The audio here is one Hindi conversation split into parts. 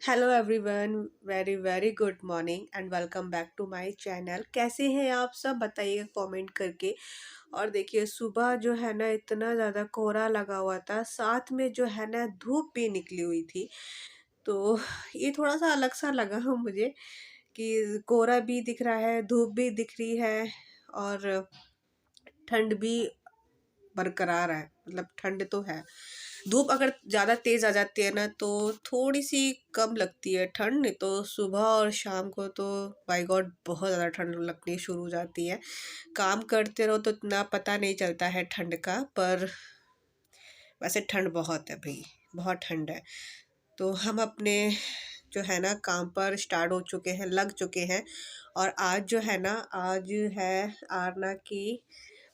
Hello everyone, very very good morning and welcome back to my channel. कैसे हैं आप सब, बताइएगा कमेंट करके। और देखिए, सुबह जो है ना इतना ज़्यादा कोहरा लगा हुआ था, साथ में जो है ना धूप भी निकली हुई थी। तो ये थोड़ा सा अलग सा लगा मुझे कि कोहरा भी दिख रहा है, धूप भी दिख रही है और ठंड भी बरकरार है। मतलब ठंड तो है। धूप अगर ज़्यादा तेज़ आ जाती है ना तो थोड़ी सी कम लगती है ठंड, नहीं तो सुबह और शाम को तो बाय गॉड बहुत ज़्यादा ठंड लगनी शुरू हो जाती है। काम करते रहो तो इतना पता नहीं चलता है ठंड का, पर वैसे ठंड बहुत है भाई, बहुत ठंड है। तो हम अपने जो है ना काम पर स्टार्ट हो चुके हैं, लग चुके हैं। और आज जो है ना, आज है आरना की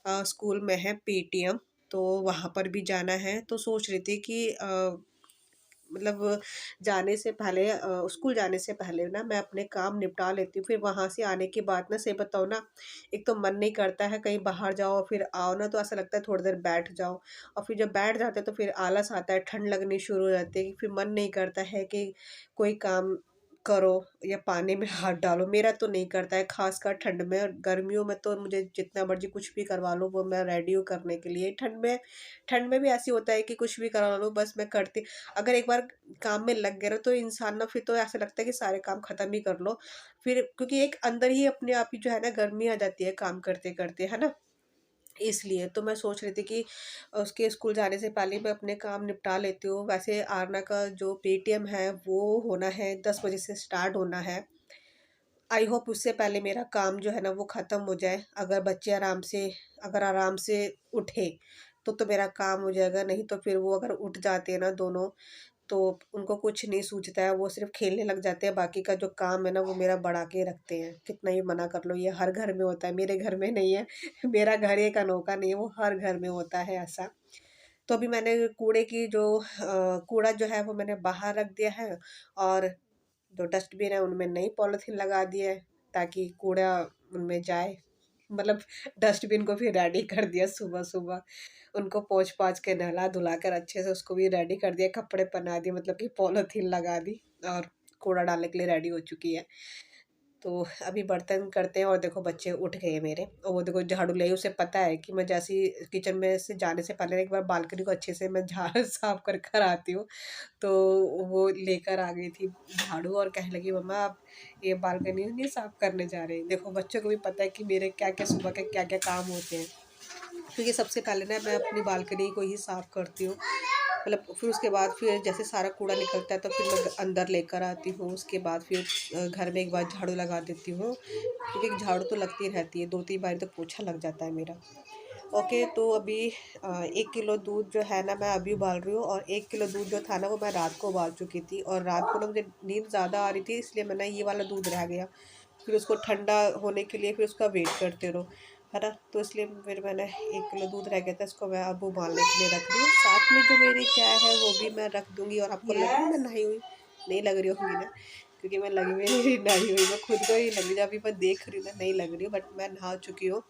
स्कूल में है पीटीएम। तो वहाँ पर भी जाना है, तो सोच रही थी कि मतलब जाने से पहले स्कूल जाने से पहले ना मैं अपने काम निपटा लेती हूँ। फिर वहाँ से आने के बाद ना, सही बताओ ना, एक तो मन नहीं करता है कहीं बाहर जाओ फिर आओ ना, तो ऐसा लगता है थोड़ी देर बैठ जाओ। और फिर जब बैठ जाते हैं तो फिर आलस आता है, ठंड लगनी शुरू हो जाती है, फिर मन नहीं करता है कि कोई काम करो या पानी में हाथ डालो। मेरा तो नहीं करता है, खासकर ठंड में। और गर्मियों में तो मुझे जितना मर्जी कुछ भी करवा लो, वो मैं रेडी हूँ करने के लिए। ठंड में भी ऐसी होता है कि कुछ भी करवा लो, बस मैं करती। अगर एक बार काम में लग गए ना तो इंसान ना, फिर तो ऐसा लगता है कि सारे काम खत्म ही कर लो। फिर क्योंकि एक अंदर ही अपने आप ही जो है ना गर्मी आ जाती है काम करते करते, है ना। इसलिए तो मैं सोच रही थी कि उसके स्कूल जाने से पहले मैं अपने काम निपटा लेती हूँ। वैसे आरना का जो पेटीएम है वो होना है 10 बजे से स्टार्ट होना है। आई होप उससे पहले मेरा काम जो है ना वो ख़त्म हो जाए। अगर बच्चे आराम से उठे तो मेरा काम हो जाएगा। नहीं तो फिर वो अगर उठ जाते हैं ना दोनों, तो उनको कुछ नहीं सूझता है, वो सिर्फ खेलने लग जाते हैं। बाकी का जो काम है ना वो मेरा बढ़ा के रखते हैं, कितना ही मना कर लो। ये हर घर में होता है, मेरे घर में नहीं है। मेरा घर एक अनोखा नहीं है, वो हर घर में होता है ऐसा। तो अभी मैंने कूड़े की जो कूड़ा जो है वो मैंने बाहर रख दिया है। और जो डस्टबिन है उनमें नई पॉलीथीन लगा दी है, ताकि कूड़ा उनमें जाए। मतलब डस्टबिन को भी रेडी कर दिया सुबह सुबह। उनको पोंछ पाछ के नहला धुला कर अच्छे से उसको भी रेडी कर दिया, कपड़े पहना दिए, मतलब कि पॉलीथीन लगा दी। और कूड़ा डालने के लिए रेडी हो चुकी है। तो अभी बर्तन करते हैं। और देखो बच्चे उठ गए हैं मेरे, और वो देखो झाड़ू ले, उसे पता है कि मैं जैसे ही किचन में से जाने से पहले एक बार बालकनी को अच्छे से मैं झाड़ साफ कर कर आती हूँ। तो वो लेकर आ गई थी झाड़ू और कहने लगी, मम्मा आप ये बालकनी नहीं साफ करने जा रहे। देखो बच्चों को भी पता है कि मेरे क्या क्या सुबह के क्या क्या काम होते हैं। क्योंकि सबसे पहले ना मैं अपनी बालकनी को ही साफ करती हूँ। मतलब फिर उसके बाद फिर जैसे सारा कूड़ा निकलता है तो फिर मैं अंदर लेकर आती हूँ। उसके बाद फिर घर में एक बार झाड़ू लगा देती हूँ, क्योंकि झाड़ू तो लगती रहती है, 2-3 बार तो पोछा लग जाता है मेरा। ओके, तो अभी 1 किलो दूध जो है ना मैं अभी उबाल रही हूँ। और 1 किलो दूध जो था ना वो मैं रात को उबाल चुकी थी। और रात को ना मुझे नींद ज़्यादा आ रही थी, इसलिए मैंने ये वाला दूध रह गया। फिर उसको ठंडा होने के लिए फिर उसका वेट करते रहो, है ना। तो इसलिए फिर मैंने 1 किलो दूध रह गया था, इसको मैं अब उबालने के लिए रख रही हूँ। साथ में जो मेरी चाय है वो भी मैं रख दूँगी। और आपको लग रही है मैं नहाई हुई, नहीं लग रही होंगी ना, क्योंकि मैं लगी हुई नहीं नहाई हुई, मैं खुद को ही लग रही, अभी मैं देख रही हूँ ना नहीं लग रही हूँ, बट मैं नहा चुकी हूँ।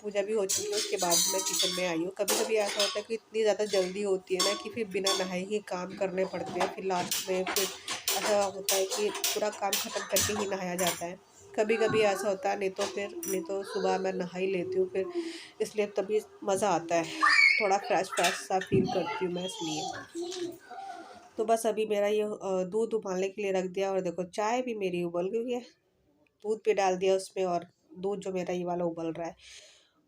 पूजा भी हो चुकी है, उसके बाद मैं किचन में आई हूँ। कभी कभी ऐसा होता है कि इतनी ज़्यादा जल्दी होती है ना कि फिर बिना नहाए ही काम करने पड़ते हैं। फिर लास्ट में फिर ऐसा होता है कि पूरा काम ख़त्म करके ही नहाया जाता है। कभी कभी ऐसा होता है, नहीं तो सुबह मैं नहा ही लेती हूँ फिर। इसलिए तभी मज़ा आता है, थोड़ा फ्रेश फ्रेश सा फील करती हूँ मैं, इसलिए। तो बस अभी मेरा ये दूध उबालने के लिए रख दिया। और देखो चाय भी मेरी उबल गई है, दूध भी डाल दिया उसमें। और दूध जो मेरा ये वाला उबल रहा है।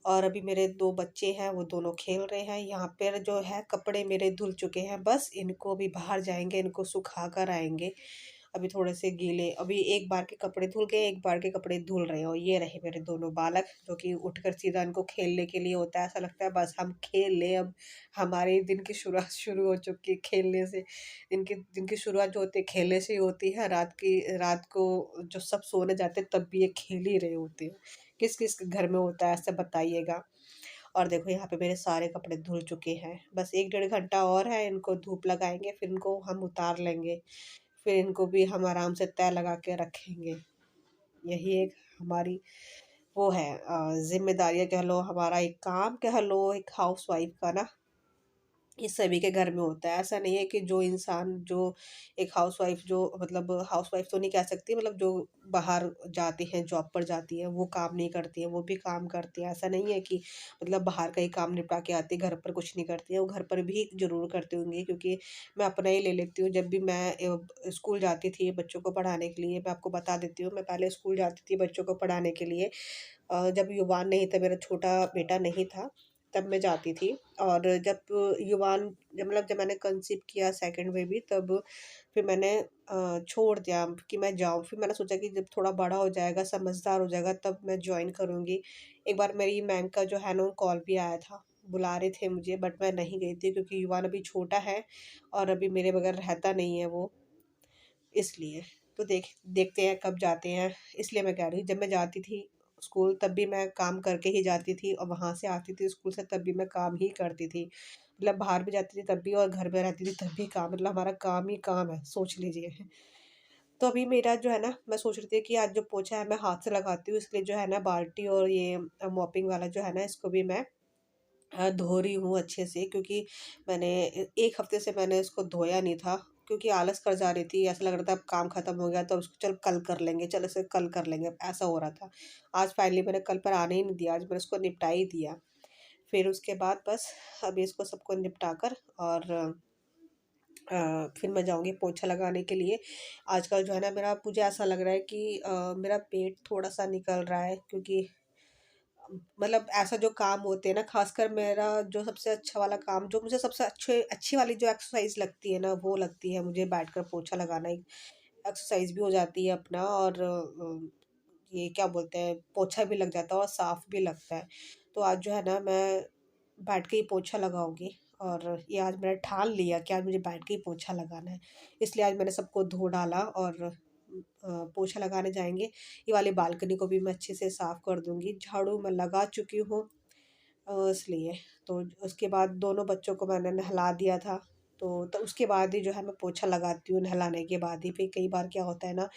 और अभी मेरे 2 बच्चे हैं, वो दोनों खेल रहे हैं। यहाँ पर जो है कपड़े मेरे धुल चुके हैं, बस इनको अभी बाहर जाएँगे, इनको सुखा कर आएँगे। अभी थोड़े से गीले, अभी एक बार के कपड़े धुल गए, एक बार के कपड़े धुल रहे हैं। और ये रहे मेरे दोनों बालक, जो कि उठकर सीधा इनको खेलने के लिए होता है। ऐसा लगता है बस हम खेल लें अब, हमारे दिन की शुरुआत शुरू हो चुकी है खेलने से। इनकी दिन की शुरुआत जो होती है खेलने से ही होती है। रात को जो सब सोने जाते हैं तब भी ये खेल ही रहे होते हैं। किस किस घर में होता है ऐसा बताइएगा। और देखो यहाँ पे मेरे सारे कपड़े धुल चुके हैं, बस 1-1.5 घंटा और है, इनको धूप लगाएंगे फिर इनको हम उतार लेंगे। फिर इनको भी हम आराम से तह लगा के रखेंगे। यही एक हमारी वो है ज़िम्मेदारियाँ कह लो, हमारा एक काम कह लो, एक हाउसवाइफ़ का ना। ये सभी के घर में होता है। ऐसा नहीं है कि जो इंसान जो एक हाउसवाइफ़ जो मतलब हाउसवाइफ़ तो नहीं कह सकती, मतलब जो बाहर जाती हैं, जॉब पर जाती हैं, वो काम नहीं करती हैं, वो भी काम करती हैं। ऐसा नहीं है कि मतलब बाहर का ही काम निपटा के आती है, घर पर कुछ नहीं करती हैं। वो घर पर भी ज़रूर करती होंगी, क्योंकि मैं अपना ही ले लेती हूँ। जब भी मैं स्कूल जाती थी बच्चों को पढ़ाने के लिए, मैं आपको बता देती हूँ, मैं पहले स्कूल जाती थी बच्चों को पढ़ाने के लिए। जब युवान नहीं था, मेरा छोटा बेटा नहीं था, तब मैं जाती थी। और जब युवान जब मतलब जब मैंने कंसीव किया सेकंड बेबी, तब फिर मैंने छोड़ दिया कि मैं जाऊँ। फिर मैंने सोचा कि जब थोड़ा बड़ा हो जाएगा, समझदार हो जाएगा, तब मैं जॉइन करूँगी। एक बार मेरी मैम का जो है ना वो कॉल भी आया था, बुला रहे थे मुझे, बट मैं नहीं गई थी क्योंकि युवान अभी छोटा है और अभी मेरे बगैर रहता नहीं है वो, इसलिए। तो देखते हैं कब जाते हैं। इसलिए मैं कह रही हूँ, जब मैं जाती थी स्कूल तब भी मैं काम करके ही जाती थी, और वहाँ से आती थी स्कूल से तब भी मैं काम ही करती थी। मतलब बाहर भी जाती थी तब भी, और घर में रहती थी तब भी काम, मतलब हमारा काम ही काम है, सोच लीजिए। तो अभी मेरा जो है ना, मैं सोच रही थी कि आज जो पोछा है मैं हाथ से लगाती हूँ, इसलिए जो है ना बाल्टी और ये मॉपिंग वाला जो है ना, इसको भी मैं धो रही हूँ अच्छे से, क्योंकि मैंने 1 हफ़्ते से मैंने इसको धोया नहीं था, क्योंकि आलस कर जा रही थी। ऐसा लग रहा था अब काम ख़त्म हो गया तो उसको चल कल कर लेंगे, चल इसे कल कर लेंगे, ऐसा हो रहा था। आज फाइनली मैंने कल पर आने ही नहीं दिया, आज मैंने इसको निपटा ही दिया। फिर उसके बाद बस अभी इसको सबको निपटा कर और फिर मैं जाऊँगी पोछा लगाने के लिए। आजकल जो है ना मेरा, मुझे ऐसा लग रहा है कि मेरा पेट थोड़ा-सा निकल रहा है, क्योंकि मतलब ऐसा जो काम होते हैं ना, ख़ासकर मेरा जो सबसे अच्छा वाला काम, जो मुझे सबसे अच्छी वाली जो एक्सरसाइज़ लगती है ना, वो लगती है मुझे बैठकर पोछा लगाना। एक एक्सरसाइज़ भी हो जाती है अपना, और ये क्या बोलते हैं, पोछा भी लग जाता है और साफ़ भी लगता है। तो आज जो है ना मैं बैठ के ही पोछा लगाऊँगी, और ये आज मैंने ठान लिया कि आज मुझे बैठ के ही पोछा लगाना है। इसलिए आज मैंने सबको धो डाला, और पोछा लगाने जाएँगे। ये वाली बालकनी को भी मैं अच्छे से साफ़ कर दूँगी। झाड़ू मैं लगा चुकी हूँ, इसलिए। तो उसके बाद दोनों बच्चों को मैंने नहला दिया था, तो उसके बाद ही जो है मैं पोछा लगाती हूँ, नहलाने के बाद ही। फिर कई बार क्या होता है ना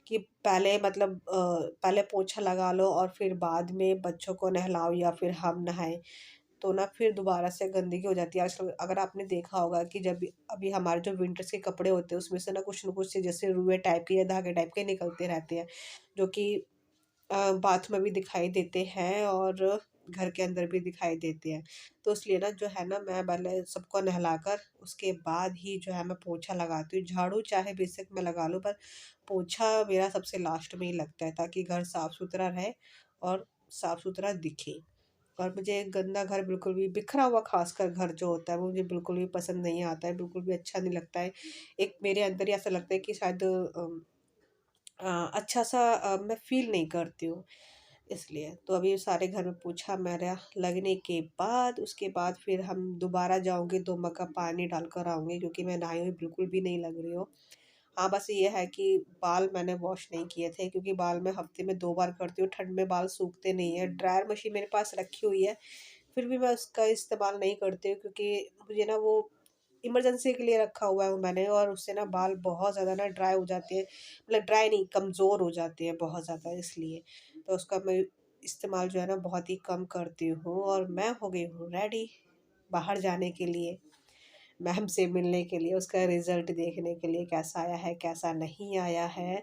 कि पहले मतलब पहले पोछा लगा लो और फिर बाद में बच्चों को नहलाओ या फिर हम नहाएँ, तो ना फिर दोबारा से गंदगी हो जाती है। आजकल अगर आपने देखा होगा कि जब भी अभी हमारे जो विंटर्स के कपड़े होते हैं, उसमें से ना कुछ न कुछ से जैसे रुएँ टाइप के या धागे टाइप के निकलते रहते हैं, जो कि बाथ में भी दिखाई देते हैं और घर के अंदर भी दिखाई देते हैं। तो इसलिए ना जो है ना, मैं पहले सबको नहलाकर उसके बाद ही जो है मैं पोछा लगाती हूँ। झाड़ू चाहे बेशक मैं लगा लूँ, पर पोछा मेरा सबसे लास्ट में ही लगता है, ताकि घर साफ-सुथरा रहे और साफ-सुथरा दिखे। और मुझे गंदा घर बिल्कुल भी, बिखरा हुआ ख़ासकर घर जो होता है, वो मुझे बिल्कुल भी पसंद नहीं आता है, बिल्कुल भी अच्छा नहीं लगता है। एक मेरे अंदर ही ऐसा लगता है कि शायद अच्छा-सा मैं फ़ील नहीं करती हूँ, इसलिए। तो अभी सारे घर में पोछा मेरा लगने के बाद, उसके बाद फिर हम दोबारा जाऊँगे, 2 मग का पानी डालकर आऊँगी, क्योंकि मैं नहाई हुई बिल्कुल भी नहीं लग रही हूँ। हाँ, बस ये है कि बाल मैंने वॉश नहीं किए थे, क्योंकि बाल मैं हफ़्ते में 2 बार करती हूँ, ठंड में बाल सूखते नहीं हैं। ड्रायर मशीन मेरे पास रखी हुई है, फिर भी मैं उसका इस्तेमाल नहीं करती हूँ, क्योंकि मुझे ना वो इमरजेंसी के लिए रखा हुआ है वो मैंने, और उससे ना बाल बहुत ज़्यादा ना ड्राई हो जाते हैं, मतलब ड्राई नहीं, कमज़ोर हो जाते हैं बहुत ज़्यादा, इसलिए। तो उसका मैं इस्तेमाल जो है ना बहुत ही कम करती हूँ, और मैं हो गई हूँ रेडी बाहर जाने के लिए, मैम से मिलने के लिए, उसका रिज़ल्ट देखने के लिए कैसा आया है, कैसा नहीं आया है।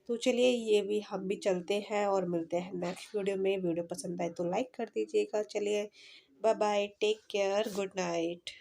तो चलिए, ये भी हम भी चलते हैं और मिलते हैं नेक्स्ट वीडियो में। वीडियो पसंद आए तो लाइक कर दीजिएगा। चलिए, bye bye, take care, good night.